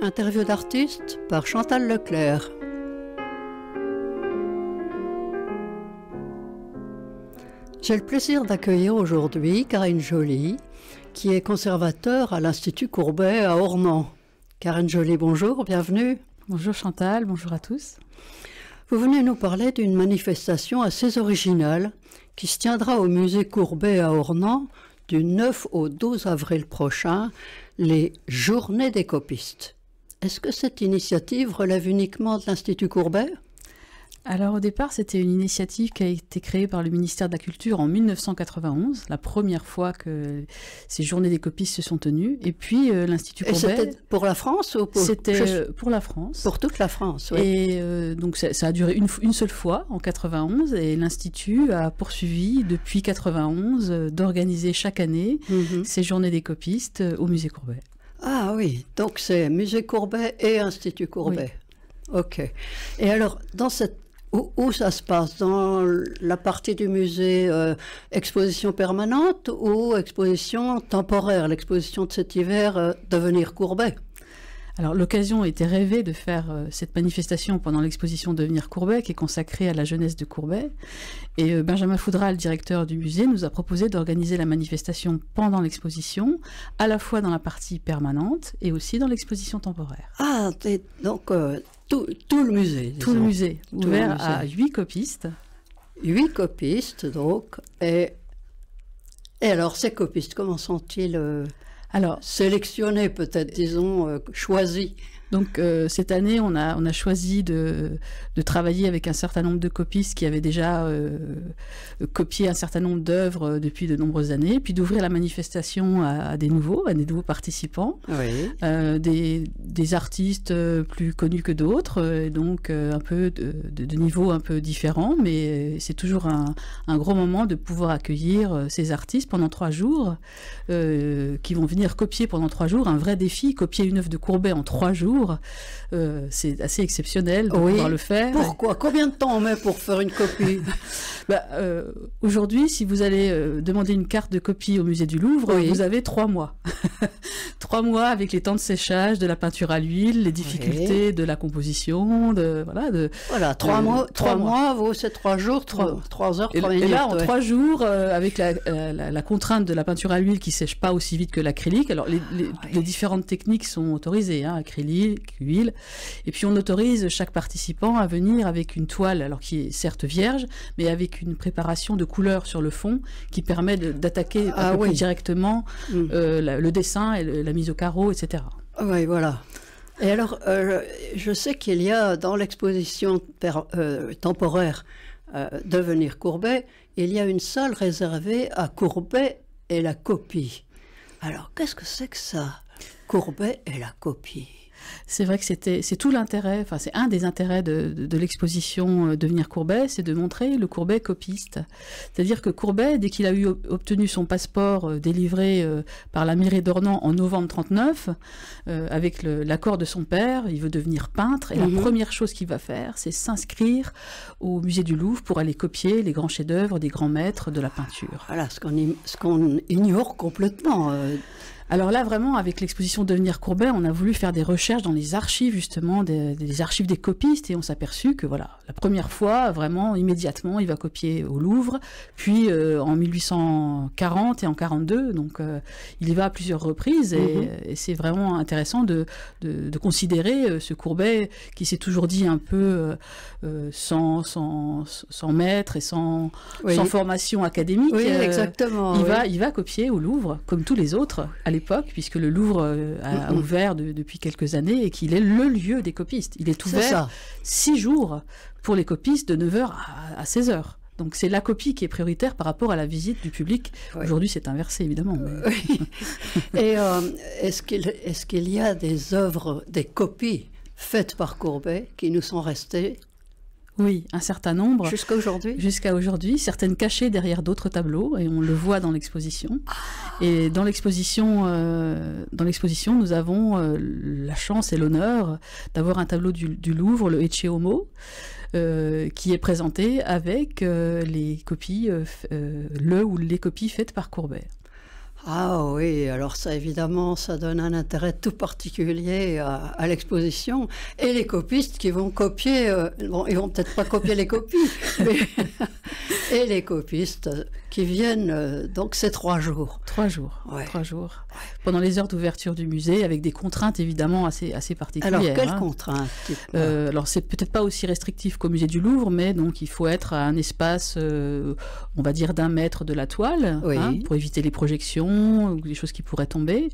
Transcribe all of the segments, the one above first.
Interview d'artiste par Chantal Leclerc. J'ai le plaisir d'accueillir aujourd'hui Karine Joly, qui est conservateur à l'Institut Courbet à Ornans. Karine Joly, bonjour, bienvenue. Bonjour Chantal, bonjour à tous. Vous venez nous parler d'une manifestation assez originale qui se tiendra au musée Courbet à Ornans du 9 au 12 avril prochain, les Journées des copistes. Est-ce que cette initiative relève uniquement de l'Institut Courbet ? Alors au départ, c'était une initiative qui a été créée par le ministère de la Culture en 1991, la première fois que ces Journées des copistes se sont tenues. Et puis l'Institut Courbet... Et c'était pour la France ou pour... C'était pour la France. Pour toute la France, oui. Et donc ça a duré une seule fois, en 91, et l'Institut a poursuivi depuis 91 d'organiser chaque année ces Journées des copistes au musée Courbet. Ah oui, donc c'est musée Courbet et Institut Courbet. Oui. Ok. Et alors, dans cette... Où ça se passe? Dans la partie du musée exposition permanente ou exposition temporaire? L'exposition de cet hiver Devenir Courbet. Alors l'occasion était rêvée de faire cette manifestation pendant l'exposition Devenir Courbet, qui est consacrée à la jeunesse de Courbet. Et Benjamin Foudral, directeur du musée, nous a proposé d'organiser la manifestation pendant l'exposition, à la fois dans la partie permanente et aussi dans l'exposition temporaire. Ah, donc tout le musée. Tout le musée, ouvert à 8 copistes. 8 copistes, donc. Et alors, ces copistes, comment sont-ils sélectionnés, peut-être, disons, choisis? Donc cette année, on a choisi de travailler avec un certain nombre de copistes qui avaient déjà copié un certain nombre d'œuvres depuis de nombreuses années, puis d'ouvrir la manifestation à des nouveaux participants, oui. Des artistes plus connus que d'autres, donc un peu de niveau un peu différent, mais c'est toujours un gros moment de pouvoir accueillir ces artistes pendant 3 jours, qui vont venir copier pendant 3 jours, un vrai défi, copier une œuvre de Courbet en 3 jours. C'est assez exceptionnel de pouvoir le faire. Pourquoi? Combien de temps on met pour faire une copie? Aujourd'hui, si vous allez demander une carte de copie au musée du Louvre, vous avez 3 mois. 3 mois avec les temps de séchage, de la peinture à l'huile, les difficultés de la composition, Voilà, 3 mois, c'est 3 jours, 3 heures, 3 minutes. Et là, en 3 jours, avec la contrainte de la peinture à l'huile qui sèche pas aussi vite que l'acrylique, alors les différentes techniques sont autorisées, acrylique, huile, et puis on autorise chaque participant à venir avec une toile, alors qui est certes vierge, mais avec une préparation de couleurs sur le fond qui permet d'attaquer plus directement le dessin et la mise au carreau, etc. Oui, voilà. Et alors, je sais qu'il y a dans l'exposition temporaire Devenir Courbet, il y a une salle réservée à Courbet et la copie. Alors, qu'est-ce que c'est que ça, Courbet et la copie? C'est vrai que c'est tout l'intérêt, c'est un des intérêts de l'exposition Devenir Courbet, c'est de montrer le Courbet copiste. C'est-à-dire que Courbet, dès qu'il a obtenu son passeport délivré par la mairie d'Ornans en novembre 1939, avec l'accord de son père, il veut devenir peintre, et la première chose qu'il va faire, c'est s'inscrire au musée du Louvre pour aller copier les grands chefs-d'œuvre des grands maîtres de la peinture. Voilà, ce qu'on ignore complètement. Alors là, vraiment, avec l'exposition Devenir Courbet, on a voulu faire des recherches dans les archives, justement, des archives des copistes, et on s'est aperçu que, voilà, la première fois, vraiment, immédiatement, il va copier au Louvre, puis en 1840 et en 42, donc il y va à plusieurs reprises, et c'est vraiment intéressant de considérer ce Courbet qui s'est toujours dit un peu sans maître et sans formation académique. Oui, exactement. Il va copier au Louvre, comme tous les autres, à l'époque, puisque le Louvre a ouvert depuis quelques années et qu'il est le lieu des copistes. Il est ouvert 6 jours pour les copistes de 9h à 16h. Donc c'est la copie qui est prioritaire par rapport à la visite du public. Oui. Aujourd'hui, c'est inversé, évidemment. Mais... Et est-ce qu'il y a des œuvres, des copies faites par Courbet qui nous sont restées? Oui, un certain nombre. Jusqu'à aujourd'hui? Jusqu'à aujourd'hui, certaines cachées derrière d'autres tableaux, et on le voit dans l'exposition. Et dans l'exposition, nous avons la chance et l'honneur d'avoir un tableau du Louvre, le Ecce Homo, qui est présenté avec les copies, le ou les copies faites par Courbet. Ah oui, alors ça évidemment, ça donne un intérêt tout particulier à l'exposition. Et les copistes qui vont copier, bon, ils vont peut-être pas copier les copies, mais et les copistes qui viennent, donc c'est 3 jours. 3 jours, Ouais. 3 jours. Pendant les heures d'ouverture du musée, avec des contraintes évidemment assez particulières. Alors, quelles hein. contraintes? Alors, c'est peut-être pas aussi restrictif qu'au musée du Louvre, mais donc il faut être à un espace, on va dire, d'1 mètre de la toile, Oui. hein, pour éviter les projections ou des choses qui pourraient tomber.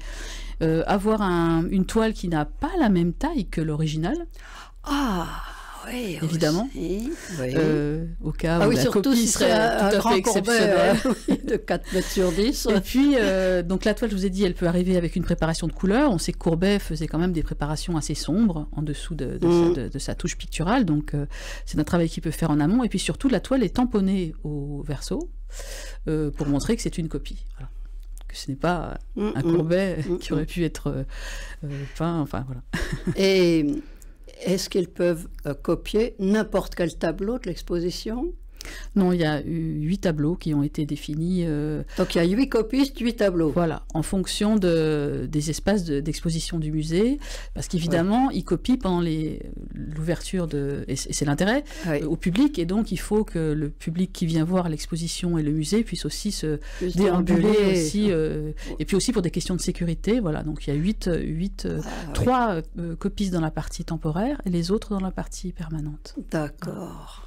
Avoir une toile qui n'a pas la même taille que l'original, Ah, oui, évidemment. aussi, oui. Au cas Ah où oui, la surtout copie si c'est serait un tout à grand fait Courbet exceptionnelle. de 4 mètres sur 10. Et puis, donc la toile, je vous ai dit, elle peut arriver avec une préparation de couleurs. On sait que Courbet faisait quand même des préparations assez sombres en dessous de sa touche picturale. Donc, c'est un travail qu'il peut faire en amont. Et puis surtout, la toile est tamponnée au verso pour montrer que c'est une copie. Voilà. Que ce n'est pas un Courbet qui aurait pu être peint. Enfin, voilà. Et est-ce qu'ils peuvent copier n'importe quel tableau de l'exposition? Non, il y a eu 8 tableaux qui ont été définis. Donc il y a 8 copistes, 8 tableaux. Voilà, en fonction des espaces d'exposition du musée, parce qu'évidemment, ils copient pendant l'ouverture et c'est l'intérêt, Oui. au public, et donc il faut que le public qui vient voir l'exposition et le musée puisse aussi se Plus déambuler déambuler. aussi, et puis aussi pour des questions de sécurité, voilà, donc il y a 3 copistes dans la partie temporaire et les autres dans la partie permanente. D'accord.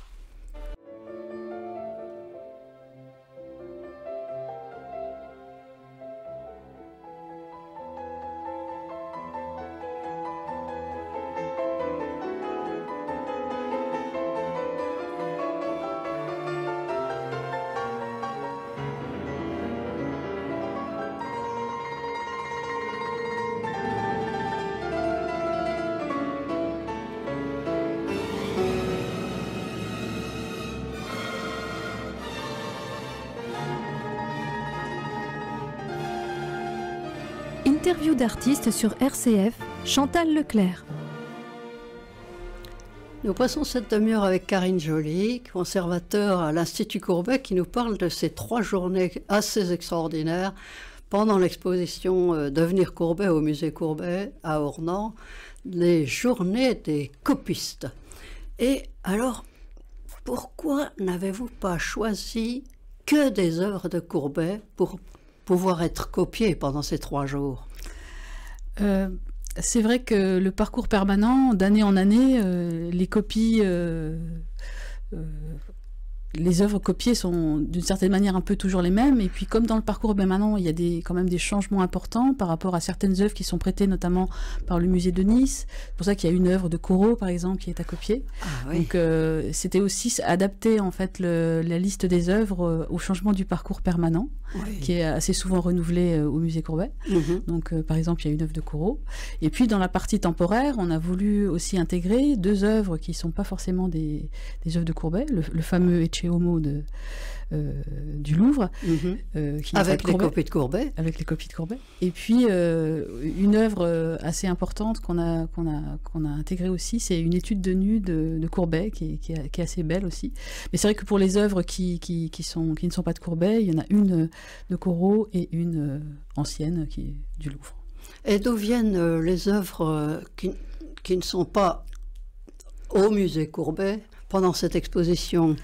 Interview d'artistes sur RCF, Chantal Leclerc. Nous passons cette demi-heure avec Karine Joly, conservateur à l'Institut Courbet, qui nous parle de ces 3 journées assez extraordinaires pendant l'exposition Devenir Courbet au musée Courbet à Ornans, les journées des copistes. Et alors, pourquoi n'avez-vous pas choisi que des œuvres de Courbet pour pouvoir être copiées pendant ces 3 jours? C'est vrai que le parcours permanent, d'année en année, les copies, les œuvres copiées sont d'une certaine manière un peu toujours les mêmes. Et puis comme dans le parcours permanent, il y a quand même des changements importants par rapport à certaines œuvres qui sont prêtées notamment par le musée de Nice. C'est pour ça qu'il y a une œuvre de Corot, par exemple, qui est à copier. Ah, oui. Donc c'était aussi adapter en fait la liste des œuvres au changement du parcours permanent, Oui. qui est assez souvent renouvelé au musée Courbet. Mhm. Donc, par exemple, il y a une œuvre de Corot. Et puis, dans la partie temporaire, on a voulu aussi intégrer 2 œuvres qui ne sont pas forcément des œuvres de Courbet. Le fameux Ecce Homo du Louvre. Mhm. Qui est Avec de les Courbet, copies de Courbet. avec les copies de Courbet. Et puis, une œuvre assez importante qu'on a intégrée aussi, c'est une étude de nu de Courbet, qui est assez belle aussi. Mais c'est vrai que pour les œuvres qui ne sont pas de Courbet, il y en a une de Corot et une ancienne qui est du Louvre. Et d'où viennent les œuvres qui ne sont pas au musée Courbet pendant cette exposition?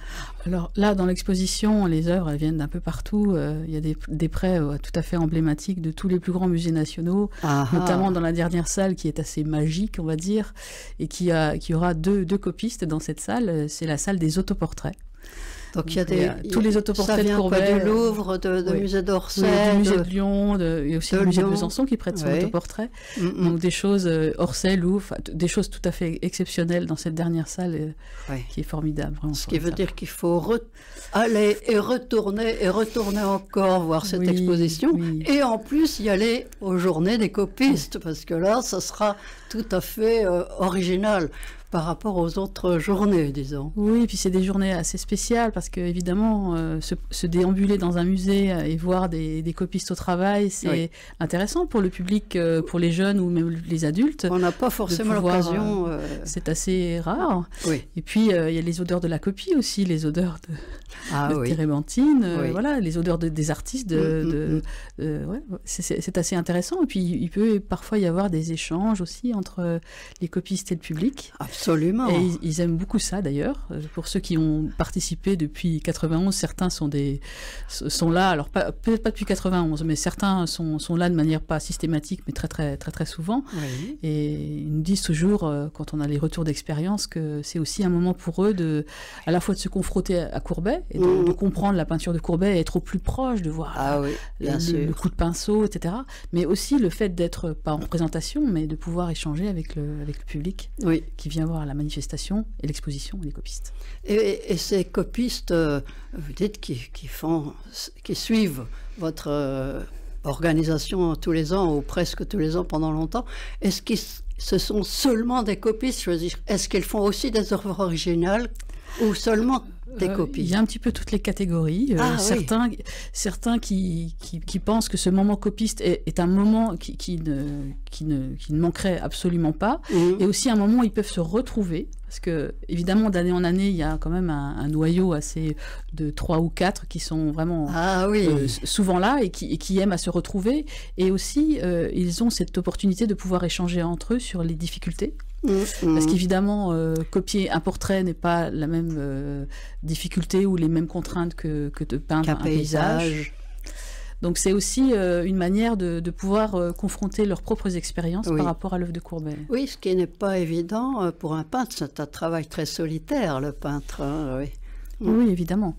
Alors là, dans l'exposition, les œuvres, elles viennent d'un peu partout. Il y a des prêts tout à fait emblématiques de tous les plus grands musées nationaux, notamment dans la dernière salle qui est assez magique, on va dire, et qui aura deux copistes dans cette salle. C'est la salle des autoportraits. Donc il y a tous les autoportraits de Courbet, ça vient du Louvre, de oui. musée d'Orsay, du musée de Lyon, et aussi du musée de Besançon qui prête son autoportrait. Donc des choses, Orsay, Louvre, des choses tout à fait exceptionnelles dans cette dernière salle qui est formidable. Vraiment. Ce qui veut dire qu'il faut aller et retourner encore voir cette exposition. Oui. Et en plus y aller aux journées des copistes, parce que là, ça sera tout à fait original. par rapport aux autres journées, disons. Oui, et puis c'est des journées assez spéciales parce que évidemment, se déambuler dans un musée et voir des copistes au travail, c'est intéressant pour le public, pour les jeunes ou même les adultes. On n'a pas forcément l'occasion. C'est assez rare. Oui. Et puis il y a les odeurs de la copie aussi, les odeurs de térébenthine, voilà, les odeurs des artistes. C'est assez intéressant. Et puis il peut parfois y avoir des échanges aussi entre les copistes et le public. Absolument. Et ils aiment beaucoup ça d'ailleurs. Pour ceux qui ont participé depuis 91, certains sont là, alors peut-être pas depuis 91, mais certains sont là de manière pas systématique, mais très très très très souvent. Oui. Et ils nous disent toujours, quand on a les retours d'expérience, que c'est aussi un moment pour eux à la fois de se confronter à Courbet et de comprendre la peinture de Courbet et être au plus proche, de voir le coup de pinceau, etc. Mais aussi le fait d'être pas en représentation, mais de pouvoir échanger avec le public qui vient voir la manifestation et l'exposition des copistes. Et ces copistes, vous dites, qui suivent votre organisation tous les ans, ou presque tous les ans pendant longtemps, est-ce que ce sont seulement des copistes? Je veux dire, est-ce qu'ils font aussi des œuvres originales ou seulement des copies? Il y a un petit peu toutes les catégories. Certains qui pensent que ce moment copiste est un moment qui ne manquerait absolument pas, et aussi un moment où ils peuvent se retrouver. Parce que, évidemment, d'année en année, il y a quand même un noyau assez de 3 ou 4 qui sont vraiment souvent là et qui aiment à se retrouver. Et aussi, ils ont cette opportunité de pouvoir échanger entre eux sur les difficultés. Parce qu'évidemment, copier un portrait n'est pas la même difficulté ou les mêmes contraintes que de peindre un paysage. Donc c'est aussi une manière de pouvoir confronter leurs propres expériences par rapport à l'œuvre de Courbet. Oui, ce qui n'est pas évident pour un peintre. C'est un travail très solitaire, le peintre. Oui, évidemment.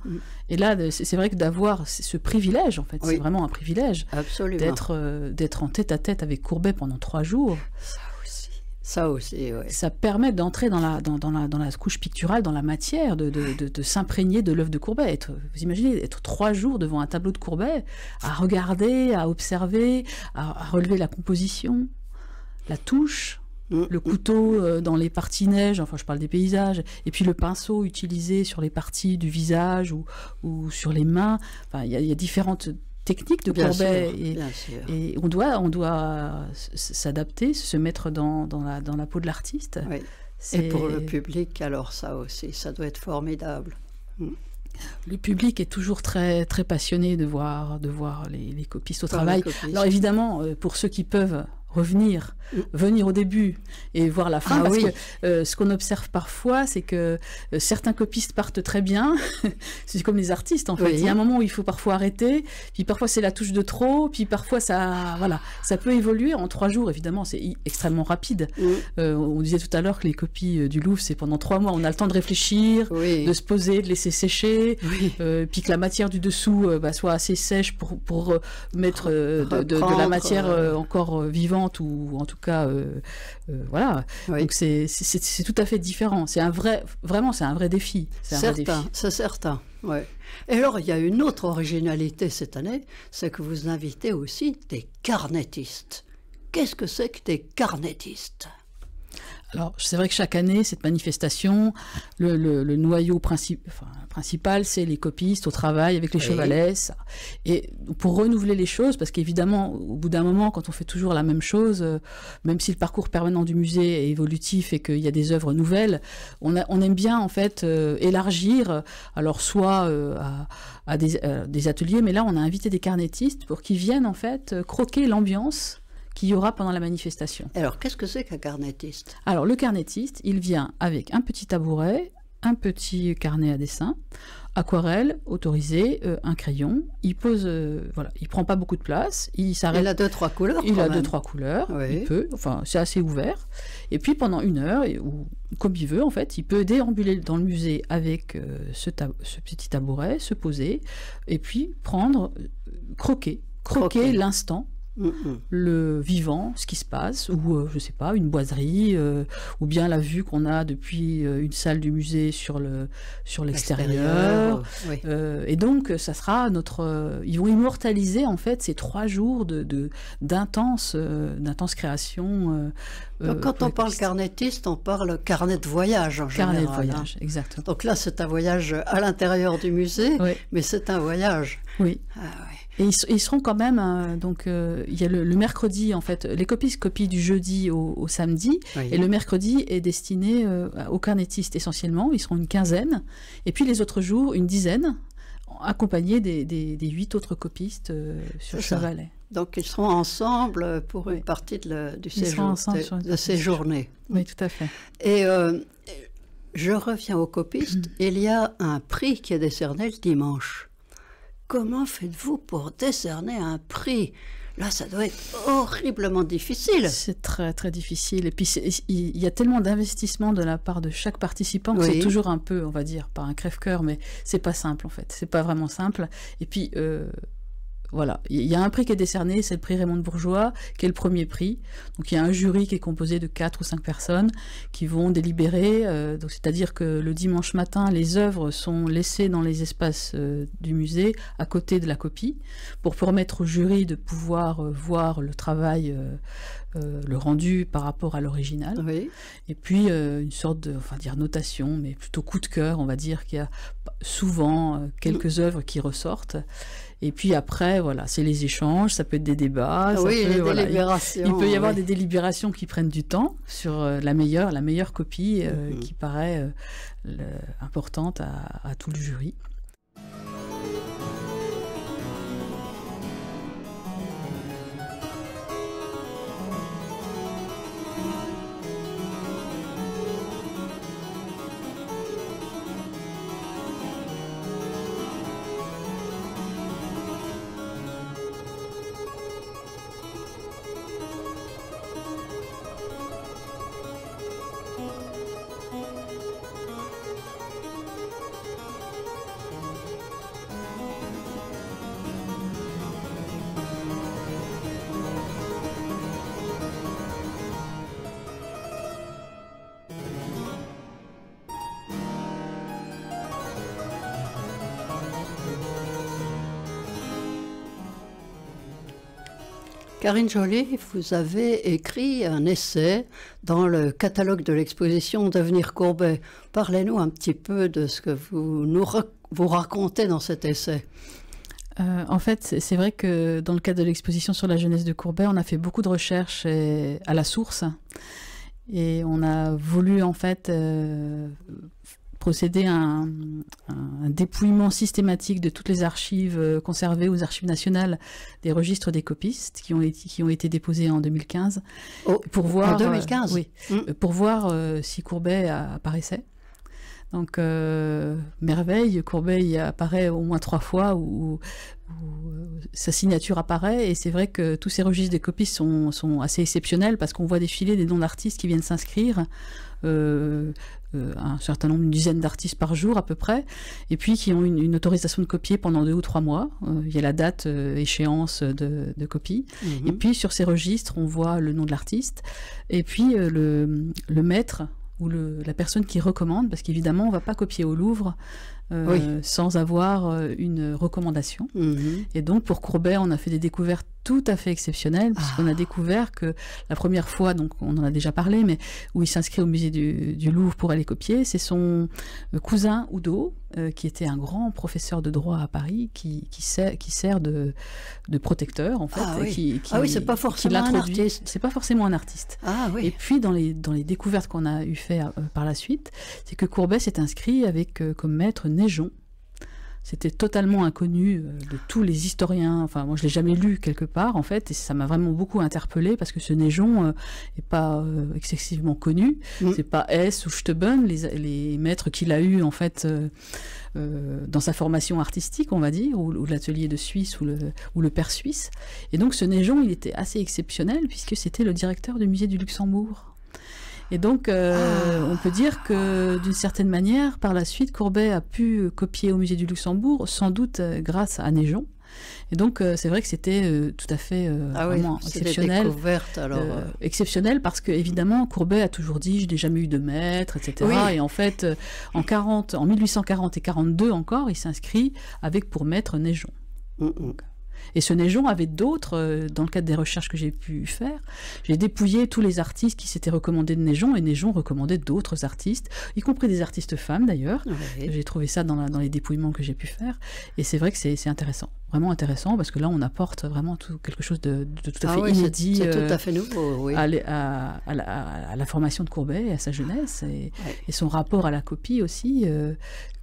Et là, c'est vrai que d'avoir ce privilège, en fait, c'est vraiment un privilège d'être en tête-à-tête avec Courbet pendant 3 jours. Ça aussi, oui. Ça permet d'entrer dans la couche picturale, dans la matière, de s'imprégner de l'œuvre de Courbet. Vous imaginez être 3 jours devant un tableau de Courbet, à regarder, à observer, à relever la composition, la touche, le couteau dans les parties neige, enfin je parle des paysages, et puis le pinceau utilisé sur les parties du visage ou sur les mains. Enfin, il y a différentes technique de Courbet, et on doit s'adapter, se mettre dans la peau de l'artiste. Oui. Et pour le public, alors ça aussi, ça doit être formidable. Le public est toujours très, très passionné de voir les copistes au travail. Alors évidemment, pour ceux qui peuvent venir au début et voir la fin, parce que ce qu'on observe parfois, c'est que certains copistes partent très bien, c'est comme les artistes en fait, il y a un moment où il faut parfois arrêter, puis parfois c'est la touche de trop, puis parfois ça peut évoluer en 3 jours, évidemment c'est extrêmement rapide. On disait tout à l'heure que les copies du Louvre, c'est pendant 3 mois, on a le temps de réfléchir, de se poser, de laisser sécher, puis que la matière du dessous soit assez sèche pour mettre de la matière encore vivante, ou en tout cas voilà. Donc c'est tout à fait différent, c'est un vrai défi. C'est certain. Ouais. Et alors il y a une autre originalité cette année, c'est que vous invitez aussi des carnettistes. Qu'est-ce que c'est que des carnettistes? Alors, c'est vrai que chaque année, cette manifestation, le noyau principal, c'est les copistes au travail avec les chevalets. Et pour renouveler les choses, parce qu'évidemment, au bout d'un moment, quand on fait toujours la même chose, même si le parcours permanent du musée est évolutif et qu'il y a des œuvres nouvelles, on aime bien, en fait, élargir, alors soit à des ateliers, mais là, on a invité des carnettistes pour qu'ils viennent, en fait, croquer l'ambiance qu'il y aura pendant la manifestation. Alors, qu'est-ce que c'est qu'un carnettiste? Alors, le carnettiste, il vient avec un petit tabouret, un petit carnet à dessin, aquarelle autorisé, un crayon. Il pose, il prend pas beaucoup de place. Il s'arrête. Il a 2-3 couleurs. Il a 2-3 couleurs. Il peut. Enfin, c'est assez ouvert. Et puis pendant 1 heure, ou comme il veut en fait, il peut déambuler dans le musée avec ce petit tabouret, se poser, et puis croquer l'instant. le vivant, ce qui se passe, ou je sais pas, une boiserie, ou bien la vue qu'on a depuis une salle du musée sur l'extérieur. Oui. Et donc, ça sera ils vont immortaliser en fait ces 3 jours d'intense création. Donc, quand on parle carnétiste, on parle carnet de voyage en général. Carnet de voyage, exactement. Donc là, c'est un voyage à l'intérieur du musée, mais c'est un voyage. Oui. Ah, oui. Et ils seront quand même, il y a le mercredi, en fait, les copistes copient du jeudi au samedi, et le mercredi est destiné aux carnétistes essentiellement, ils seront une quinzaine, et puis les autres jours, une dizaine, accompagnés des 8 autres copistes sur Chevalet. Donc ils seront ensemble pour une partie du séjour, de ces journées. Oui, tout à fait. Et je reviens aux copistes, il y a un prix qui est décerné le dimanche. Comment faites-vous pour décerner un prix? Là, ça doit être horriblement difficile. C'est très, très difficile. Et puis, il y a tellement d'investissement de la part de chaque participant que c'est toujours un peu, on va dire, pas un crève-cœur, mais c'est pas simple, en fait. C'est pas vraiment simple. Et puis, voilà, il y a un prix qui est décerné, c'est le prix Raymond de Bourgeois, qui est le premier prix. Donc il y a un jury qui est composé de 4 ou 5 personnes qui vont délibérer. Donc c'est-à-dire que le dimanche matin, les œuvres sont laissées dans les espaces du musée, à côté de la copie, pour permettre au jury de pouvoir voir le travail, le rendu par rapport à l'original. Oui. Et puis une sorte de, enfin dire notation, mais plutôt coup de cœur, on va dire qu'il y a souvent quelques œuvres qui ressortent. Et puis après, voilà, c'est les échanges, ça peut être des débats. Délibérations. Il peut y avoir des délibérations qui prennent du temps sur la meilleure copie qui paraît importante à tout le jury. Karine Joly, vous avez écrit un essai dans le catalogue de l'exposition Devenir Courbet. Parlez-nous un petit peu de ce que vous racontez dans cet essai. En fait, c'est vrai que dans le cadre de l'exposition sur la jeunesse de Courbet, on a fait beaucoup de recherches à la source et on a voulu en fait procéder à un dépouillement systématique de toutes les archives conservées aux archives nationales des registres des copistes qui ont été déposés en 2015. Pour voir, en 2015 oui, pour voir si Courbet apparaissait. Donc, merveille, Courbet y apparaît au moins 3 fois où sa signature apparaît, et c'est vrai que tous ces registres des copistes sont assez exceptionnels parce qu'on voit défiler des noms d'artistes qui viennent s'inscrire, un certain nombre, une dizaine d'artistes par jour à peu près, et puis qui ont une autorisation de copier pendant 2 ou 3 mois. Il y a la date échéance de copie, et puis sur ces registres on voit le nom de l'artiste, et puis le maître ou la personne qui recommande, parce qu'évidemment on ne va pas copier au Louvre sans avoir une recommandation. Et donc pour Courbet, on a fait des découvertes tout à fait exceptionnelles, puisqu'on a découvert que la première fois, donc on en a déjà parlé, mais où il s'inscrit au musée du Louvre pour aller copier, c'est son cousin Oudot, qui était un grand professeur de droit à Paris, qui sert de protecteur en fait. Oui, c'est pas forcément un artiste. C'est pas forcément un artiste. Et puis dans les découvertes qu'on a eu fait par la suite, c'est que Courbet s'est inscrit avec comme maître Naigeon. C'était totalement inconnu de tous les historiens. Enfin, moi, je l'ai jamais lu quelque part, en fait, et ça m'a vraiment beaucoup interpellée parce que ce Naigeon n'est pas excessivement connu. C'est pas Hess ou Steuben, les maîtres qu'il a eus, en fait, dans sa formation artistique, on va dire, ou l'atelier de Suisse, ou le père suisse. Et donc, ce Naigeon, il était assez exceptionnel puisque c'était le directeur du musée du Luxembourg. Et donc, on peut dire que, d'une certaine manière, par la suite, Courbet a pu copier au musée du Luxembourg, sans doute grâce à Naigeon. Et donc, c'est vrai que c'était tout à fait vraiment exceptionnel. Des découvertes, alors. Exceptionnel parce que, évidemment, Courbet a toujours dit « je n'ai jamais eu de maître », etc. Oui. Et en fait, en 1840 et 42 encore, il s'inscrit avec pour maître Naigeon. Donc, et ce Naigeon avait d'autres, dans le cadre des recherches que j'ai pu faire, j'ai dépouillé tous les artistes qui s'étaient recommandés de Naigeon, et Naigeon recommandait d'autres artistes, y compris des artistes femmes d'ailleurs. Oui. J'ai trouvé ça dans les dépouillements que j'ai pu faire, et c'est vrai que c'est intéressant, vraiment intéressant, parce que là on apporte vraiment quelque chose de tout à fait inédit. C'est tout à fait nouveau, oui. À la formation de Courbet, et à sa jeunesse, et son rapport à la copie aussi,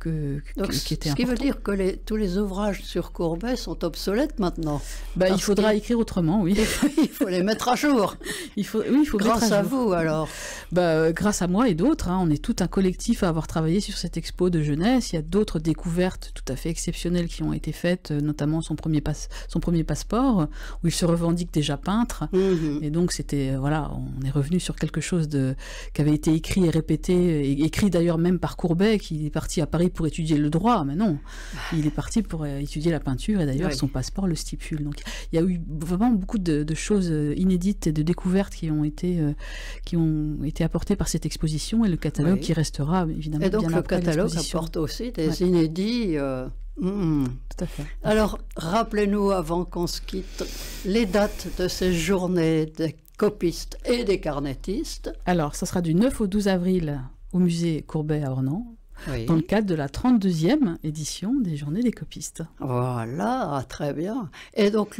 qui était important. Ce qui veut dire que tous les ouvrages sur Courbet sont obsolètes maintenant. Il faudra écrire autrement, oui. Il faut les mettre à jour. Il faut grâce à vous, alors. Grâce à moi et d'autres. On est tout un collectif à avoir travaillé sur cette expo de jeunesse. Il y a d'autres découvertes tout à fait exceptionnelles qui ont été faites, notamment son premier passeport, où il se revendique déjà peintre. Et donc, c'était, on est revenu sur quelque chose qui avait été écrit et répété, écrit d'ailleurs même par Courbet, qui est parti à Paris pour étudier le droit, mais non, il est parti pour étudier la peinture, et d'ailleurs son passeport le stipule. Donc il y a eu vraiment beaucoup de choses inédites et de découvertes qui ont été apportées par cette exposition, et le catalogue qui restera évidemment bien après l'exposition. Et donc le catalogue apporte aussi des inédits. Tout à fait. Alors rappelez-nous, avant qu'on se quitte, les dates de ces journées des copistes et des carnettistes. Alors ça sera du 9 au 12 avril au musée Courbet à Ornans. Dans le cadre de la 32e édition des Journées des copistes. Voilà, très bien. Et donc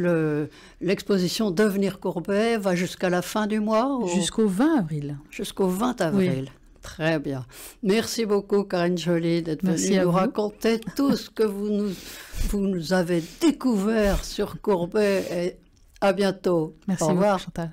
l'exposition Devenir Courbet va jusqu'à la fin du mois Jusqu'au 20 avril. Jusqu'au 20 avril. Oui. Très bien. Merci beaucoup, Karine Joly, d'être venue nous raconter tout ce que vous nous avez découvert sur Courbet. Et à bientôt. Merci Au revoir. beaucoup, Chantal.